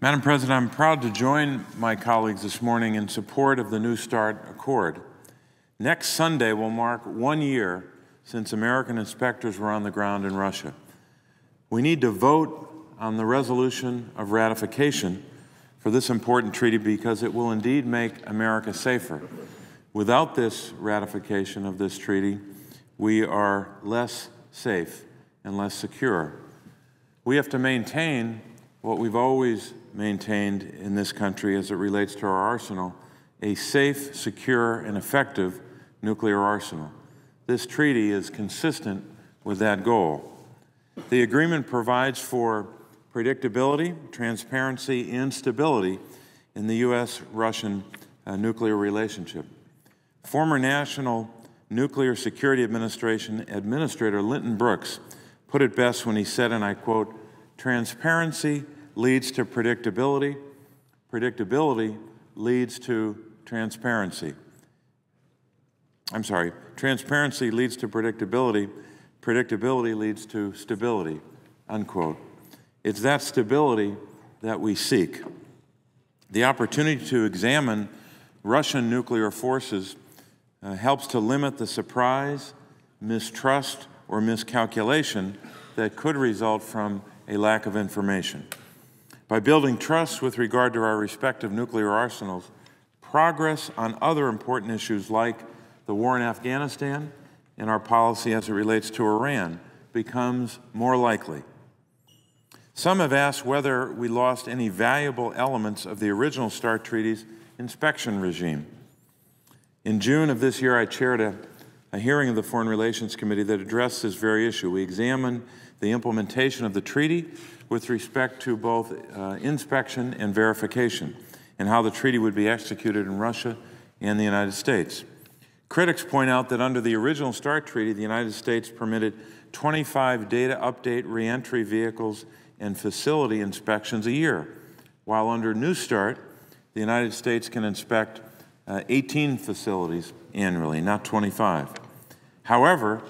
Madam President, I'm proud to join my colleagues this morning in support of the New START Accord. Next Sunday will mark 1 year since American inspectors were on the ground in Russia. We need to vote on the resolution of ratification for this important treaty because it will indeed make America safer. Without this ratification of this treaty, we are less safe and less secure. We have to maintain what we've always maintained in this country as it relates to our arsenal, a safe, secure, and effective nuclear arsenal. This treaty is consistent with that goal. The agreement provides for predictability, transparency, and stability in the U.S.-Russian nuclear relationship. Former National Nuclear Security Administration Administrator Linton Brooks put it best when he said, and I quote, "Transparency leads to predictability, predictability leads to transparency." Transparency leads to predictability, predictability leads to stability, unquote. It's that stability that we seek. The opportunity to examine Russian nuclear forces helps to limit the surprise, mistrust, or miscalculation that could result from a lack of information. By building trust with regard to our respective nuclear arsenals, progress on other important issues like the war in Afghanistan and our policy as it relates to Iran becomes more likely. Some have asked whether we lost any valuable elements of the original START Treaty's inspection regime. In June of this year, I chaired a hearing of the Foreign Relations Committee that addressed this very issue. We examined the implementation of the treaty with respect to both inspection and verification, and how the treaty would be executed in Russia and the United States. Critics point out that under the original START Treaty, the United States permitted 25 data update reentry vehicles and facility inspections a year, while under New START, the United States can inspect 18 facilities annually, not 25. However,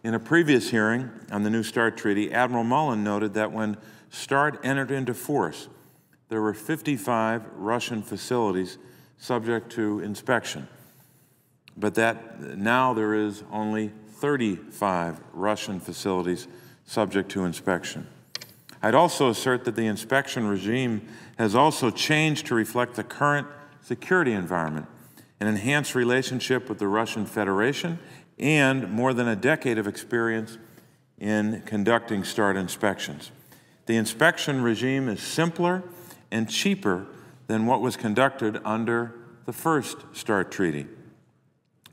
in a previous hearing on the New START Treaty, Admiral Mullen noted that when START entered into force, there were 55 Russian facilities subject to inspection, but that now there is only 35 Russian facilities subject to inspection. I'd also assert that the inspection regime has also changed to reflect the current security environment, an enhanced relationship with the Russian Federation, and more than a decade of experience in conducting START inspections. The inspection regime is simpler and cheaper than what was conducted under the first START treaty.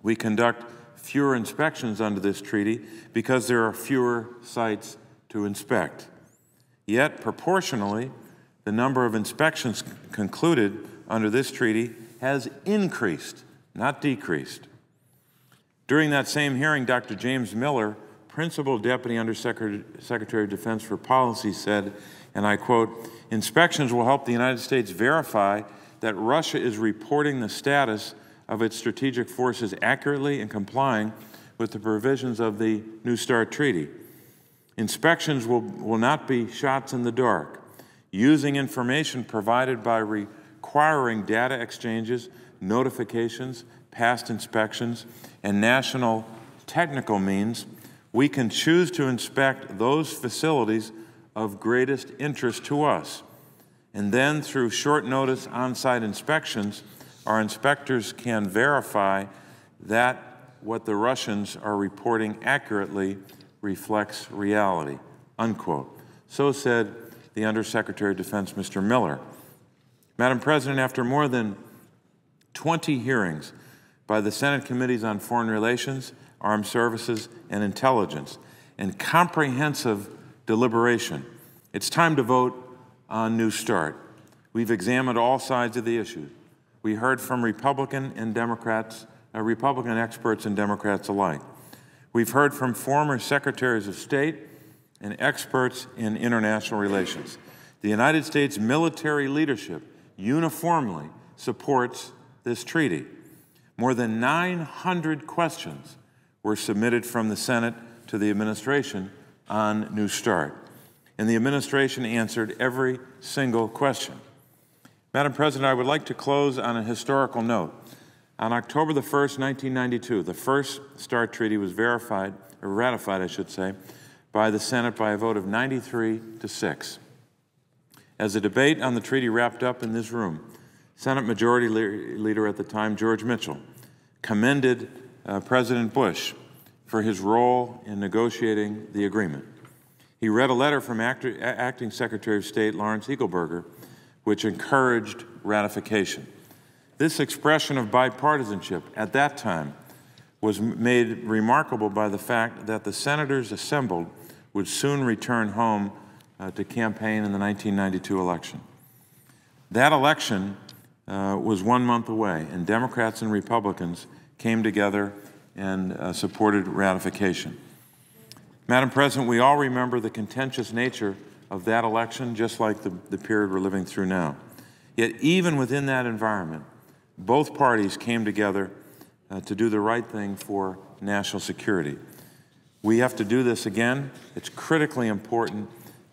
We conduct fewer inspections under this treaty because there are fewer sites to inspect. Yet, proportionally, the number of inspections concluded under this treaty has increased, not decreased. During that same hearing, Dr. James Miller, Principal Deputy Undersecretary of Defense for Policy, said, and I quote, "Inspections will help the United States verify that Russia is reporting the status of its strategic forces accurately and complying with the provisions of the New START Treaty. Inspections will not be shots in the dark, using information provided by requiring data exchanges, notifications, past inspections, and national technical means. We can choose to inspect those facilities of greatest interest to us. And then through short notice on-site inspections, our inspectors can verify that what the Russians are reporting accurately reflects reality," unquote. So said the Undersecretary of Defense, Mr. Miller. Madam President, after more than 20 hearings by the Senate Committees on Foreign Relations, Armed Services, and Intelligence, and comprehensive deliberation, it's time to vote on New START. We've examined all sides of the issue. We heard from Republican and Democrats, Republican experts and Democrats alike. We've heard from former Secretaries of State and experts in international relations. The United States military leadership uniformly supports this treaty. More than 900 questions were submitted from the Senate to the administration on New START, and the administration answered every single question. Madam President, I would like to close on a historical note. On October the 1st, 1992, the first START treaty was ratified, I should say, by the Senate by a vote of 93-6. As the debate on the treaty wrapped up in this room, Senate Majority Leader at the time, George Mitchell, commended President Bush for his role in negotiating the agreement. He read a letter from Acting Secretary of State Lawrence Eagleburger, which encouraged ratification. This expression of bipartisanship at that time was made remarkable by the fact that the senators assembled would soon return home to campaign in the 1992 election. That election was 1 month away, and Democrats and Republicans came together and supported ratification. Madam President, we all remember the contentious nature of that election, just like the period we're living through now. Yet even within that environment, both parties came together to do the right thing for national security. We have to do this again. It's critically important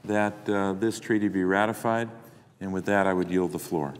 that this treaty be ratified, and with that, I would yield the floor.